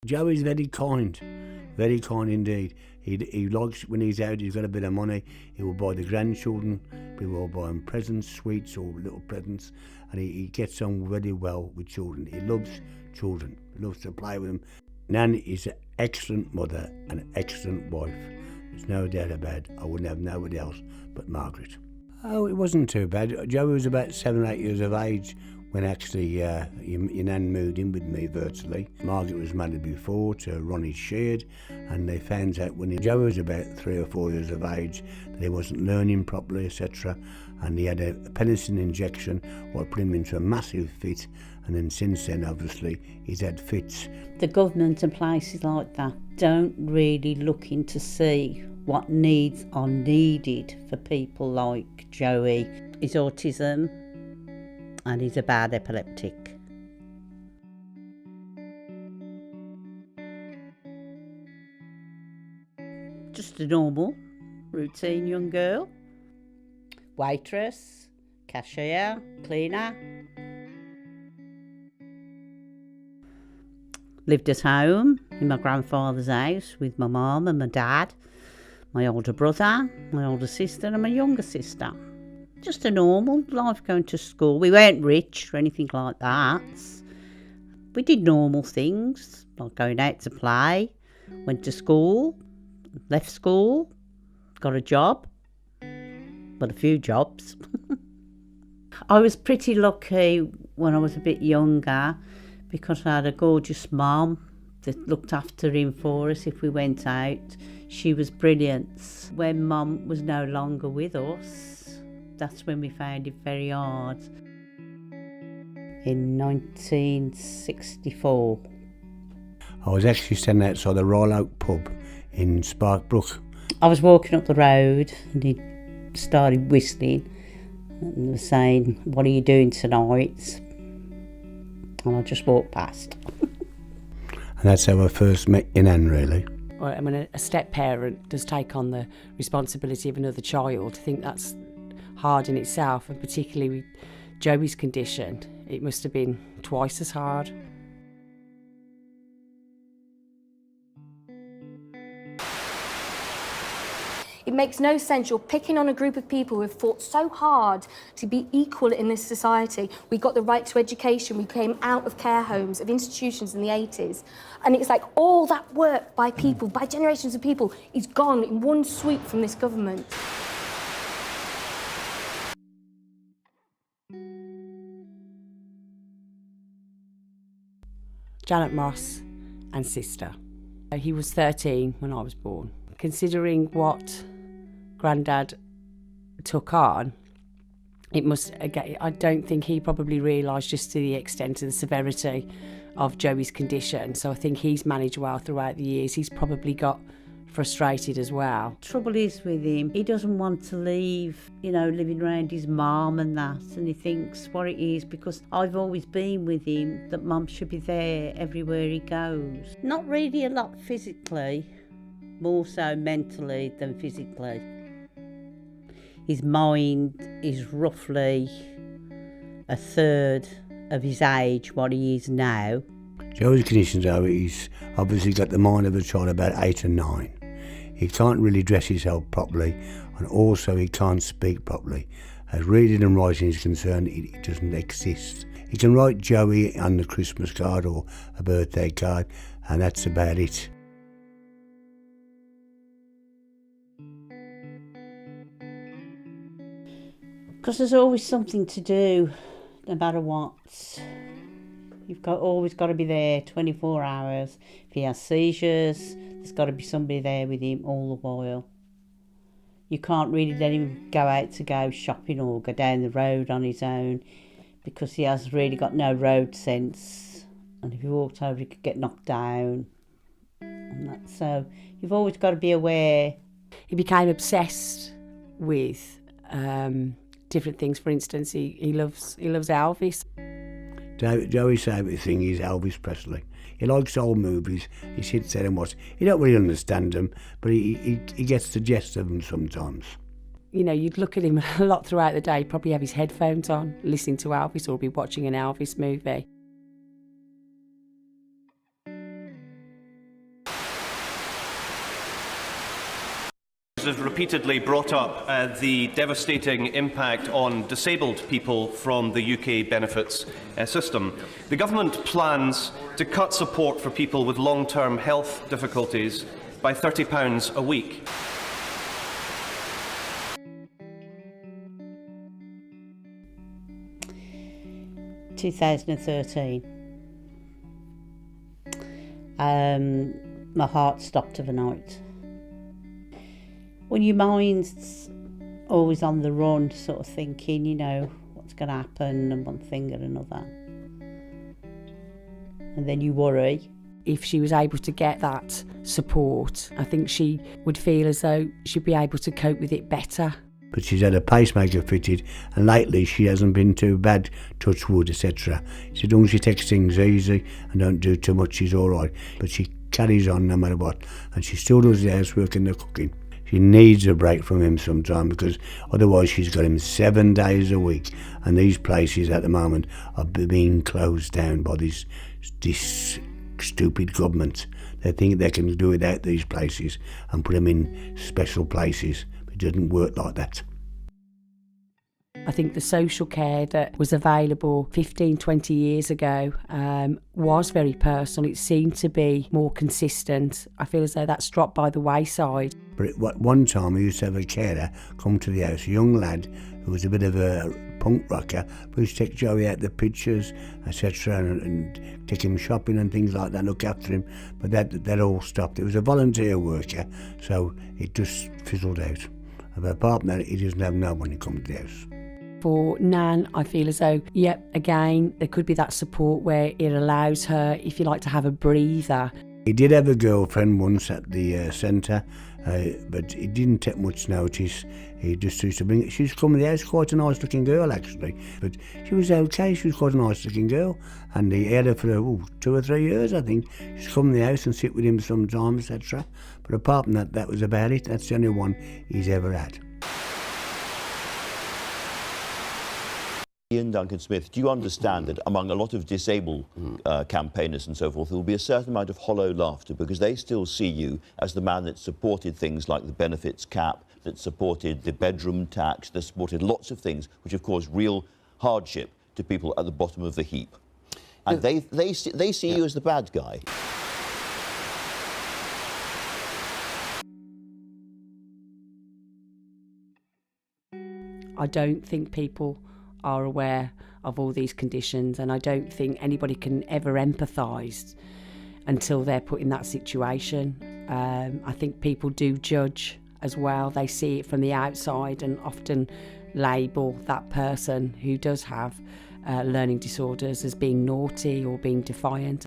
Joey's very kind indeed. He likes, when he's out, he's got a bit of money, he will buy the grandchildren, he will buy them presents, sweets or little presents, and he gets on very well with children. He loves children, he loves to play with them. Nan is an excellent mother and an excellent wife. There's no doubt about it. I wouldn't have nobody else but Margaret. Oh, it wasn't too bad. Joey was about 7 or 8 years of age when actually your Nan moved in with me virtually. Margaret was married before to Ronnie Sheard, and they found out when Joey was about 3 or 4 years of age that he wasn't learning properly, etc. And he had a penicillin injection, what put him into a massive fit, and then since then, obviously, he's had fits. The government and places like that don't really look in to see what needs are needed for people like Joey. He's autism and he's a bad epileptic. Just a normal, routine young girl. Waitress, cashier, cleaner. Lived at home in my grandfather's house with my mum and my dad, my older brother, my older sister and my younger sister. Just a normal life, going to school. We weren't rich or anything like that. We did normal things, like going out to play, went to school, left school, got a job. Well, a few jobs. I was pretty lucky when I was a bit younger because I had a gorgeous mum that looked after him for us if we went out. She was brilliant. When Mum was no longer with us, that's when we found it very hard. In 1964. I was actually standing outside the Royal Oak pub in Sparkbrook. I was walking up the road and he started whistling and was saying, "What are you doing tonight?" And I just walked past. And that's how I first met Nan, really. Well, I mean, a step-parent does take on the responsibility of another child. I think that's hard in itself, and particularly with Joey's condition, it must have been twice as hard. It makes no sense. You're picking on a group of people who have fought so hard to be equal in this society. We got the right to education. We came out of care homes, of institutions in the 80s. And it's like all that work by people, by generations of people, is gone in one swoop from this government. Janet Moss and sister. He was 13 when I was born. Considering what Grandad took on, it must, again, I don't think he probably realised just to the extent of the severity of Joey's condition. So I think he's managed well throughout the years. He's probably got frustrated as well. Trouble is with him, he doesn't want to leave, living around his mum and that, and he thinks what it is because I've always been with him that mum should be there everywhere he goes. Not really a lot physically, more so mentally than physically. His mind is roughly a third of his age, what he is now. Joey's condition, though, he's obviously got the mind of a child about 8 and 9. He can't really dress himself properly, and also he can't speak properly. As reading and writing is concerned, it doesn't exist. He can write Joey on the Christmas card or a birthday card, and that's about it. Because there's always something to do, no matter what. You've always got to be there 24 hours. If he has seizures, there's got to be somebody there with him all the while. You can't really let him go out to go shopping or go down the road on his own because he has really got no road sense. And if he walked over, he could get knocked down. And that. So you've always got to be aware. He became obsessed with different things. For instance, he loves Elvis. Joey's favourite thing is Elvis Presley. He likes old movies. He sits there and watches. He don't really understand them, but he gets the gist of them sometimes. You'd look at him a lot throughout the day, probably have his headphones on, listening to Elvis or be watching an Elvis movie. has repeatedly brought up the devastating impact on disabled people from the UK benefits system. The government plans to cut support for people with long-term health difficulties by £30 a week. In 2013. My heart stopped overnight. When your mind's always on the run, sort of thinking, you know, what's going to happen and one thing and another. And then you worry. If she was able to get that support, I think she would feel as though she'd be able to cope with it better. But she's had a pacemaker fitted, and lately she hasn't been too bad, touch wood, etc. As long as she takes things easy and don't do too much, she's all right. But she carries on no matter what, and she still does the housework and the cooking. She needs a break from him sometime, because otherwise she's got him 7 days a week, and these places at the moment are being closed down by this stupid government. They think they can do without these places and put them in special places. It doesn't work like that. I think the social care that was available 15, 20 years ago was very personal. It seemed to be more consistent. I feel as though that's dropped by the wayside. But at one time we used to have a carer come to the house, a young lad who was a bit of a punk rocker, who used to take Joey out the pictures, etc., and take him shopping and things like that, look after him. But that all stopped. It was a volunteer worker, so it just fizzled out. But apart from that, he doesn't have no one to come to the house. For Nan, I feel as though, again, there could be that support where it allows her, if you like, to have a breather. He did have a girlfriend once at the centre, but he didn't take much notice. He just used to bring it. She used to come to the house, quite a nice looking girl actually, but she was okay, she was quite a nice looking girl, and he had her for 2 or 3 years, I think. She used to come to the house and sit with him sometimes, etc. But apart from that, that was about it. That's the only one he's ever had. Ian Duncan-Smith, do you understand that among a lot of disabled campaigners and so forth, there will be a certain amount of hollow laughter because they still see you as the man that supported things like the benefits cap, that supported the bedroom tax, that supported lots of things which have caused real hardship to people at the bottom of the heap. And they see you as the bad guy. I don't think people are aware of all these conditions, and I don't think anybody can ever empathise until they're put in that situation. I think people do judge as well. They see it from the outside and often label that person who does have learning disorders as being naughty or being defiant.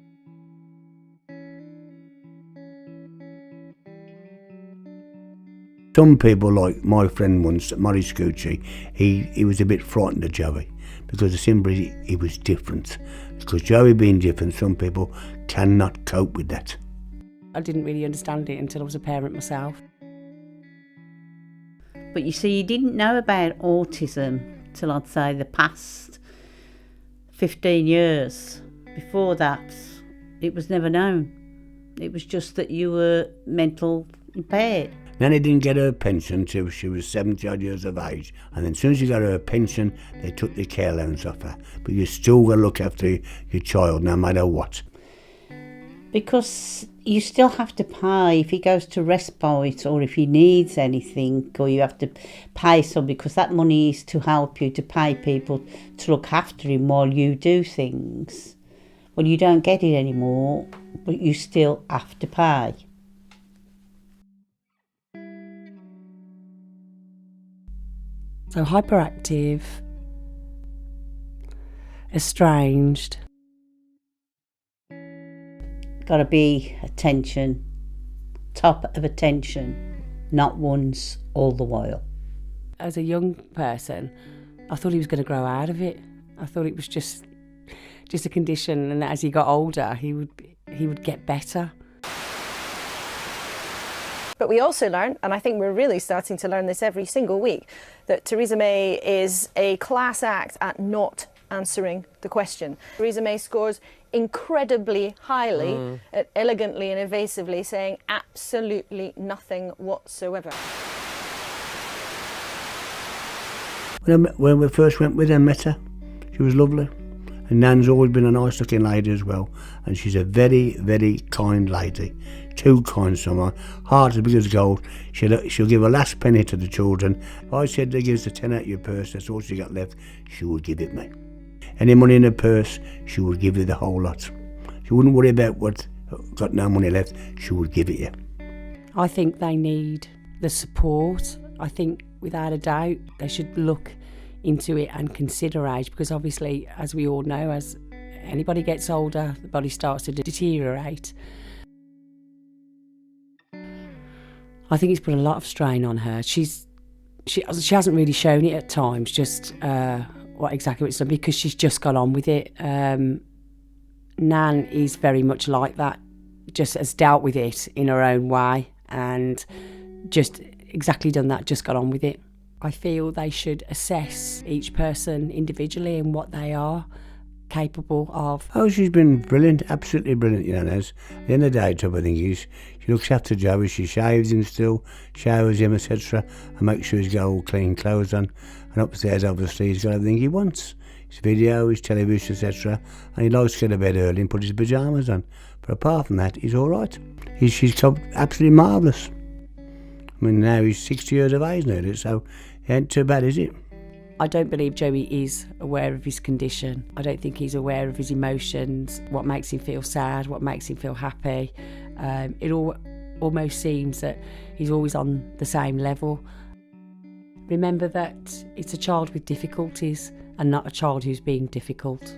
Some people, like my friend once, Murray Scoochie, he was a bit frightened of Joey because simply he was different. Because Joey being different, some people cannot cope with that. I didn't really understand it until I was a parent myself. But you see, you didn't know about autism till I'd say the past 15 years. Before that, it was never known. It was just that you were mental impaired. Nanny didn't get her pension till she was 70 odd years of age, and then as soon as she got her pension, they took the care allowance off her. But you still got to look after your child no matter what. Because you still have to pay if he goes to respite or if he needs anything, or you have to pay some, because that money is to help you to pay people to look after him while you do things. Well, you don't get it anymore, but you still have to pay. So hyperactive, estranged. Got to be attention, top of attention, not once, all the while. As a young person, I thought he was going to grow out of it. I thought it was just a condition, and as he got older, he would get better. But we also learn, and I think we're really starting to learn this every single week, that Theresa May is a class act at not answering the question. Theresa May scores incredibly highly at elegantly and evasively saying absolutely nothing whatsoever. When we first went with her, met her, she was lovely. And Nan's always been a nice looking lady as well. And she's a very, very kind lady. Too kind someone. Heart as big as gold. She'll give her last penny to the children. If I said to give us a 10 out of your purse, that's all she got left, she would give it me. Any money in her purse, she would give you the whole lot. She wouldn't worry about what got no money left, she would give it you. I think they need the support. I think without a doubt they should look into it and consider age, because obviously, as we all know, as anybody gets older, the body starts to deteriorate. I think it's put a lot of strain on her. She hasn't really shown it at times, just what exactly it's done, because she's just got on with it. Nan is very much like that, just has dealt with it in her own way and just exactly done that, just got on with it. I feel they should assess each person individually and what they are capable of. Oh, she's been brilliant, absolutely brilliant, you know, Naz. At the end of the day, top thing is, she looks after Joey, she shaves him still, showers him, etc., and makes sure he's got all clean clothes on. And upstairs, obviously, he's got everything he wants. His video, his television, etc., and he likes to go to bed early and put his pyjamas on. But apart from that, he's all right. She's absolutely marvellous. I mean, now he's 60 years of age now, so it ain't too bad, is it? I don't believe Joey is aware of his condition. I don't think he's aware of his emotions, what makes him feel sad, what makes him feel happy. It almost seems that he's always on the same level. Remember that it's a child with difficulties and not a child who's being difficult.